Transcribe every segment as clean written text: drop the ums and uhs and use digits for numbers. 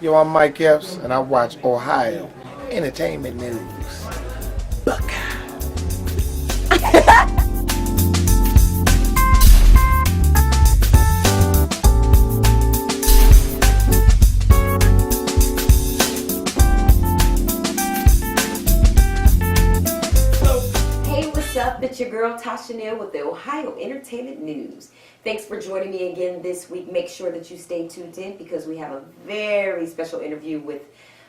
Yo, I'm Mike Epps, and I watch Ohio Entertainment News. Buckeye. Hey, what's up? It's your girl Tasha Neal with the Ohio Entertainment News. Thanks for joining me again this week. Make sure that you stay tuned in because we have a very special interview with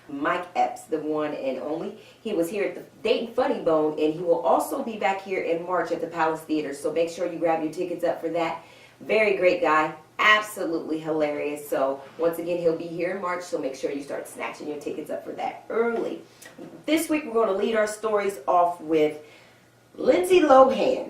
Mike Epps, the one and only. He was here at the Dayton Funny Bone, and he will also be back here in March at the Palace Theater. So make sure you grab your tickets up for that. Very great guy. Absolutely hilarious. So once again, he'll be here in March, so make sure you start snatching your tickets up for that early. This week, we're going to lead our stories off with Lindsay Lohan.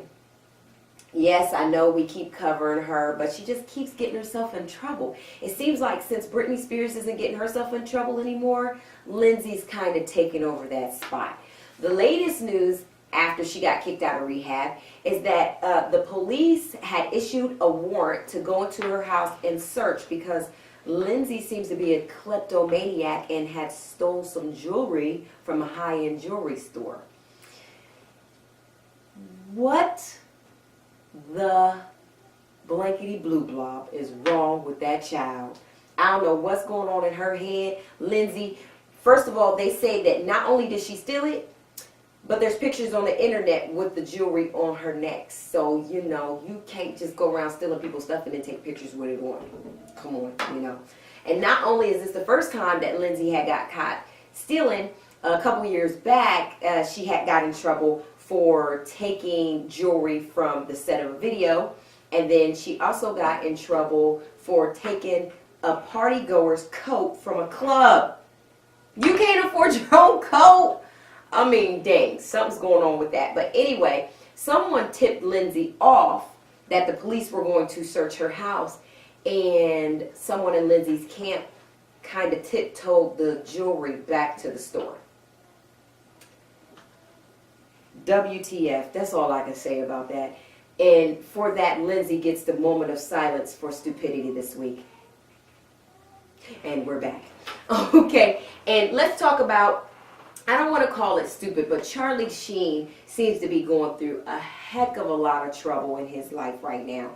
Yes, I know we keep covering her, but she just keeps getting herself in trouble. It seems like since Britney Spears isn't getting herself in trouble anymore, Lindsay's kind of taken over that spot. The latest news after she got kicked out of rehab is that the police had issued a warrant to go into her house and search because Lindsay seems to be a kleptomaniac and had stole some jewelry from a high-end jewelry store. What the blankety blue blob is wrong with that child? I don't know what's going on in her head. Lindsay, first of all, they say that not only did she steal it, but there's pictures on the internet with the jewelry on her neck. So, you know, you can't just go around stealing people's stuff and then take pictures with it on. Come on, you know. And not only is this the first time that Lindsay had got caught stealing, a couple years back, she had got in trouble for taking jewelry from the set of a video, and then she also got in trouble for taking a party goer's coat from a club. You can't afford your own coat. I mean, dang, something's going on with that. But anyway, someone tipped Lindsay off that the police were going to search her house, and someone in Lindsay's camp kind of tiptoed the jewelry back to the store. WTF, that's all I can say about that. And for that, Lindsay gets the moment of silence for stupidity this week. And we're back. Okay, and let's talk about, I don't want to call it stupid, but Charlie Sheen seems to be going through a heck of a lot of trouble in his life right now.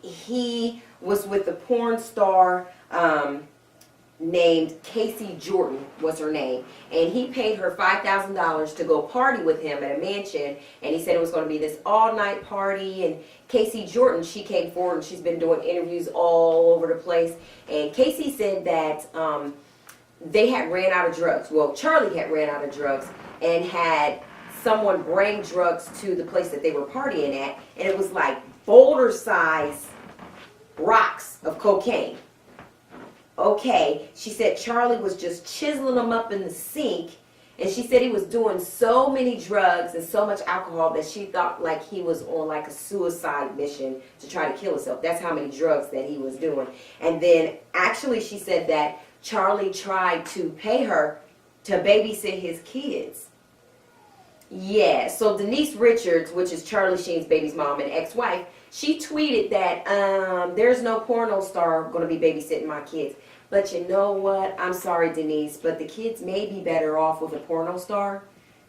He was with a porn star named Casey Jordan was her name, and he paid her $5,000 to go party with him at a mansion, and he said it was going to be this all-night party. And Casey Jordan, she came forward and she's been doing interviews all over the place, and Casey said that they had ran out of drugs. Well, Charlie had ran out of drugs and had someone bring drugs to the place that they were partying at, and it was like boulder-sized rocks of cocaine. Okay, she said Charlie was just chiseling them up in the sink, and she said he was doing so many drugs and so much alcohol that she thought like he was on like a suicide mission to try to kill himself. That's how many drugs that he was doing. And then actually she said that Charlie tried to pay her to babysit his kids. Yeah, so Denise Richards, which is Charlie Sheen's baby's mom and ex-wife, she tweeted that there's no porno star going to be babysitting my kids. But you know what? I'm sorry, Denise, but the kids may be better off with a porno star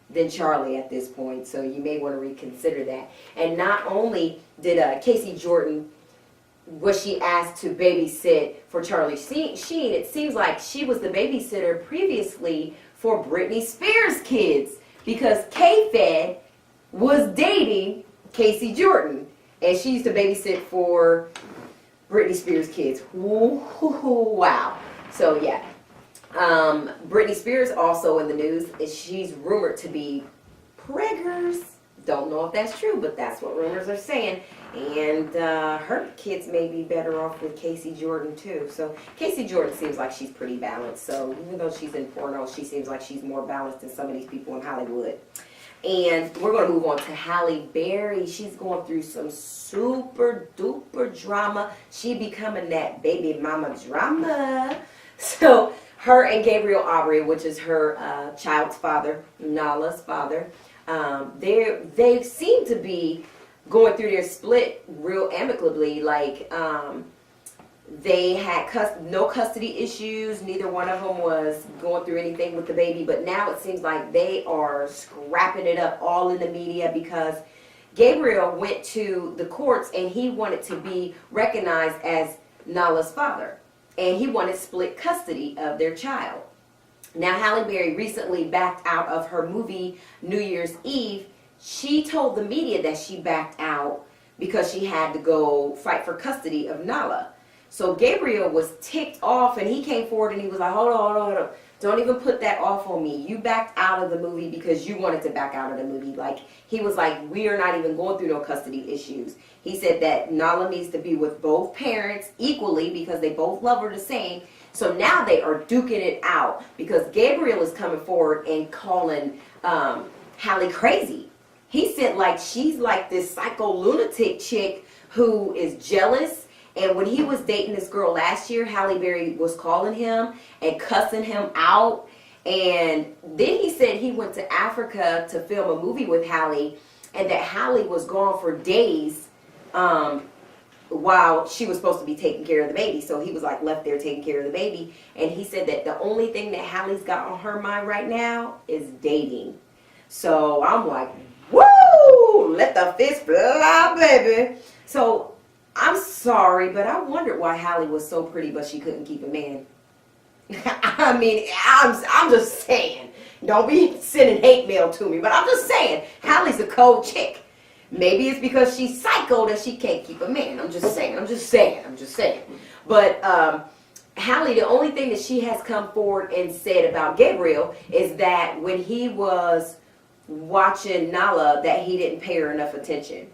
than Charlie at this point. So you may want to reconsider that. And not only did Casey Jordan, was she asked to babysit for Charlie Sheen, it seems like she was the babysitter previously for Britney Spears' kids, because K-Fed was dating Casey Jordan, and she used to babysit for Britney Spears' kids. Wow. So yeah, Britney Spears also in the news. She's rumored to be preggers. Don't know if that's true, but that's what rumors are saying. And her kids may be better off with Casey Jordan too. So Casey Jordan seems like she's pretty balanced. So even though she's in porno, she seems like she's more balanced than some of these people in Hollywood. And we're going to move on to Halle Berry. She's going through some super duper drama. She becoming that baby mama drama. So her and Gabriel Aubrey, which is her child's father, Nala's father, they seem to be going through their split real amicably. Like They had no custody issues. Neither one of them was going through anything with the baby. But now it seems like they are scrapping it up all in the media because Gabriel went to the courts and he wanted to be recognized as Nala's father. And he wanted split custody of their child. Now, Halle Berry recently backed out of her movie New Year's Eve. She told the media that she backed out because she had to go fight for custody of Nala. So Gabriel was ticked off, and he came forward and he was like, hold on. Don't even put that off on me. You backed out of the movie because you wanted to back out of the movie. Like, he was like, we are not even going through no custody issues. He said that Nala needs to be with both parents equally because they both love her the same. So now they are duking it out because Gabriel is coming forward and calling Halle crazy. He said like she's like this psycho lunatic chick who is jealous. And when he was dating this girl last year, Halle Berry was calling him and cussing him out. And then he said he went to Africa to film a movie with Halle, and that Halle was gone for days while she was supposed to be taking care of the baby. So he was like left there taking care of the baby. And he said that the only thing that Halle's got on her mind right now is dating. So I'm like, woo! Let the fist fly, baby. So I'm sorry, but I wondered why Halle was so pretty, but she couldn't keep a man. I mean, I'm just saying. Don't be sending hate mail to me, but I'm just saying. Halle's a cold chick. Maybe it's because she's psycho that she can't keep a man. I'm just saying. But Halle, the only thing that she has come forward and said about Gabriel is that when he was watching Nala, that he didn't pay her enough attention.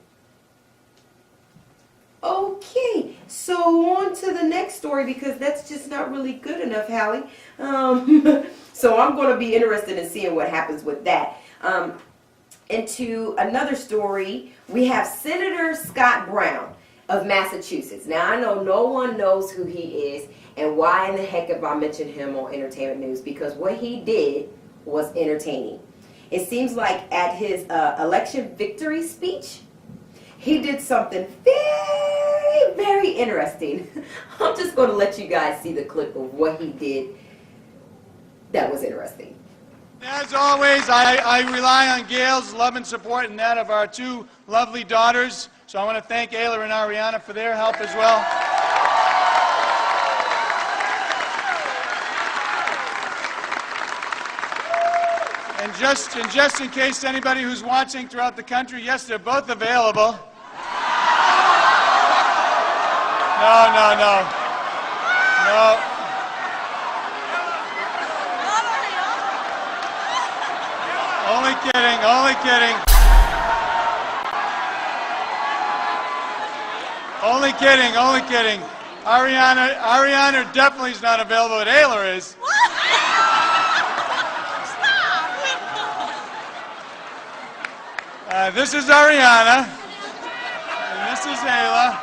Okay, so on to the next story because that's just not really good enough, Halle. So I'm going to be interested in seeing what happens with that. Into another story, we have Senator Scott Brown of Massachusetts. Now, I know no one knows who he is, and why in the heck have I mentioned him on Entertainment News? Because what he did was entertaining. It seems like at his election victory speech, he did something very, very interesting. I'm just going to let you guys see the clip of what he did that was interesting. As always, I rely on Gail's love and support and that of our two lovely daughters. So I want to thank Ayla and Ariana for their help as well. And just in case anybody who's watching throughout the country, yes, they're both available. No. Only kidding. Only kidding. Ariana definitely is not available, but Ayla is. This is Ariana, and this is Ayla.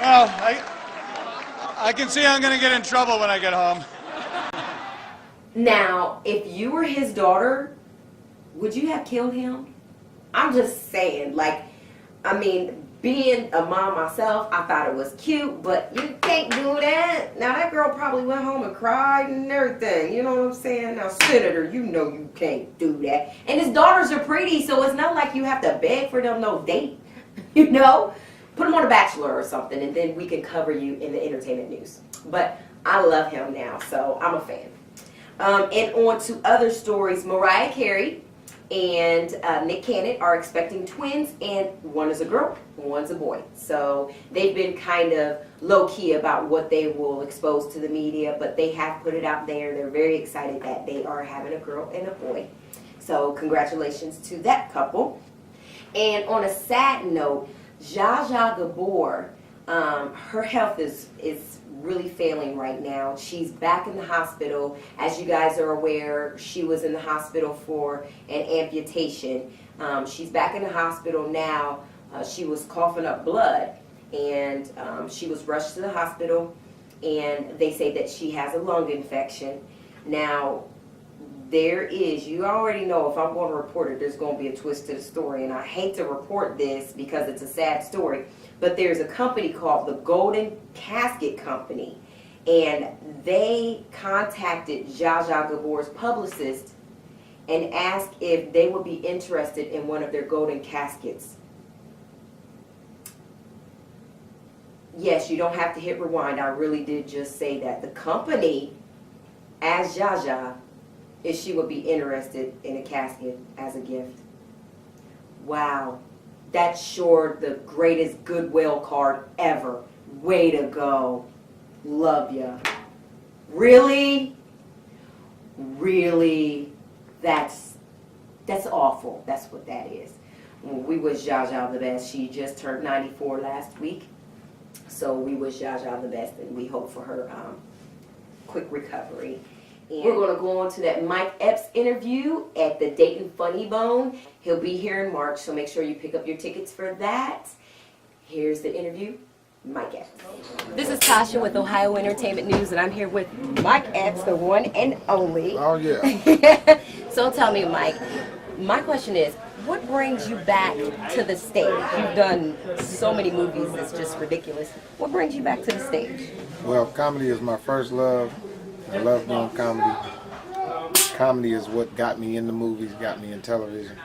Well, I can see I'm going to get in trouble when I get home. Now, if you were his daughter, would you have killed him? I'm just saying, like, I mean, being a mom myself, I thought it was cute, but you can't do that. Now, that girl probably went home and cried and everything. You know what I'm saying? Now, Senator, you know you can't do that. And his daughters are pretty, so it's not like you have to beg for them no date. You know? Put him on a Bachelor or something, and then we can cover you in the Entertainment News. But I love him now, so I'm a fan. And on to other stories. Mariah Carey and Nick Cannon are expecting twins, and one is a girl, one's a boy. So they've been kind of low-key about what they will expose to the media, but they have put it out there. They're very excited that they are having a girl and a boy. So congratulations to that couple. And on a sad note, Zsa Zsa Gabor, her health is really failing right now. She's back in the hospital. As you guys are aware, she was in the hospital for an amputation. She's back in the hospital now. She was coughing up blood, and she was rushed to the hospital, and they say that she has a lung infection. Now, there is, you already know if I'm going to report it, there's going to be a twist to the story. And I hate to report this because it's a sad story, but there's a company called the Golden Casket Company. And they contacted Zsa Zsa Gabor's publicist and asked if they would be interested in one of their golden caskets. Yes, you don't have to hit rewind. I really did just say that. The company asked Zsa Zsa if she would be interested in a casket as a gift. Wow. That's sure the greatest goodwill card ever. Way to go. Love ya. Really? Really? That's awful. That's what that is. We wish Zsa Zsa the best. She just turned 94 last week. So we wish Zsa Zsa the best, and we hope for her quick recovery. And we're going to go on to that Mike Epps interview at the Dayton Funny Bone. He'll be here in March, so make sure you pick up your tickets for that. Here's the interview, Mike Epps. This is Tasha with Ohio Entertainment News, and I'm here with Mike Epps, the one and only. Oh, yeah. So tell me, Mike, my question is, what brings you back to the stage? You've done so many movies, it's just ridiculous. What brings you back to the stage? Well, comedy is my first love. I love doing comedy. Comedy is what got me in the movies, got me in television.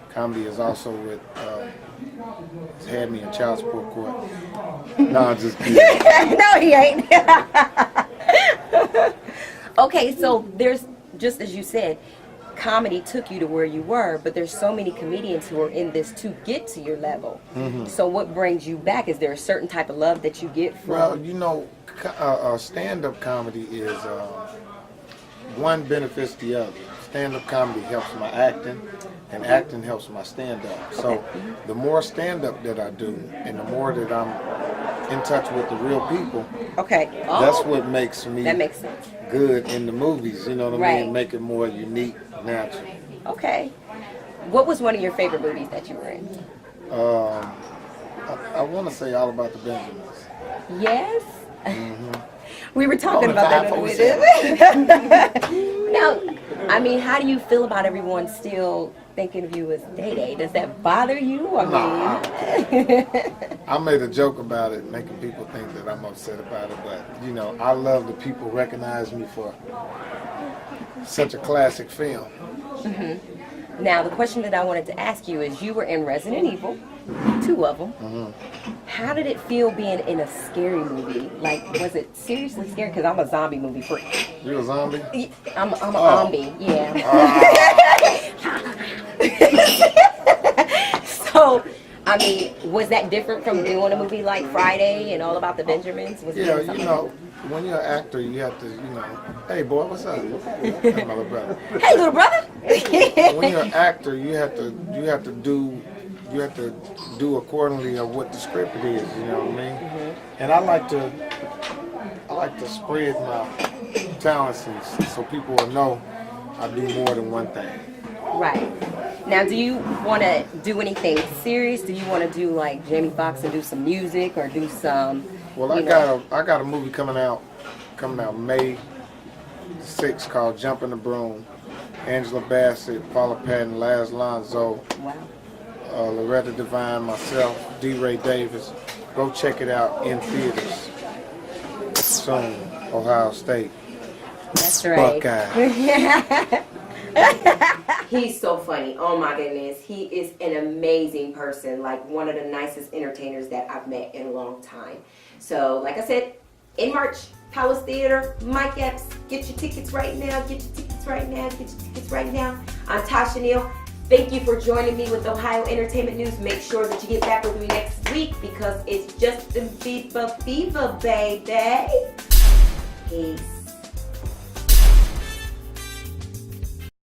Comedy is also what had me in child support court. No, I'm just kidding. No, he ain't. Okay, so there's, just as you said, comedy took you to where you were, but there's so many comedians who are in this to get to your level. Mm-hmm. So what brings you back? Is there a certain type of love that you get from? Well, you know, stand-up comedy is one benefits the other. Stand-up comedy helps my acting, and acting helps my stand-up. So the more stand-up that I do, and the more that I'm in touch with the real people, that's what makes me good in the movies. You know what I mean? Make it more unique, natural. Okay. What was one of your favorite movies that you were in? I want to say All About the Benjamins. Yes. Mm-hmm. We were talking about that on the Now, I mean, how do you feel about everyone still thinking of you as Day Day? Does that bother you? I made a joke about it, making people think that I'm upset about it, but you know, I love that people recognize me for such a classic film. Mm-hmm. Now, the question that I wanted to ask you is, you were in Resident Evil, 2 of them. Mm-hmm. How did it feel being in a scary movie? Like, was it seriously scary? Because I'm a zombie movie freak. You're a zombie? I'm a zombie, yeah. So, I mean, was that different from doing a movie like Friday and All About the Benjamins? Yeah, you know, when you're an actor, you have to, you know, hey boy, what's up? That's my little brother. Hey, little brother. When you're an actor, you have to do accordingly of what the script it is. You know what I mean? Mm-hmm. And I like to spread my talents so people will know I do more than one thing. Right. Now, do you want to do anything serious? Do you want to do like Jamie Foxx and do some music or do some? Well, I got a movie coming out May 6th called Jumping the Broom. Angela Bassett, Paula Patton, Laz Lonzo, Loretta Devine, myself, D. Ray Davis. Go check it out in theaters soon. Ohio State. That's right. Buckeye. He's so funny. Oh my goodness. He is an amazing person. Like one of the nicest entertainers that I've met in a long time. So, like I said, in March, Palace Theater, Mike Epps. Get your tickets right now. Get your tickets right now. Get your tickets right now. I'm Tasha Neal. Thank you for joining me with Ohio Entertainment News. Make sure that you get back with me next week because it's Justin Bieber, baby. Peace.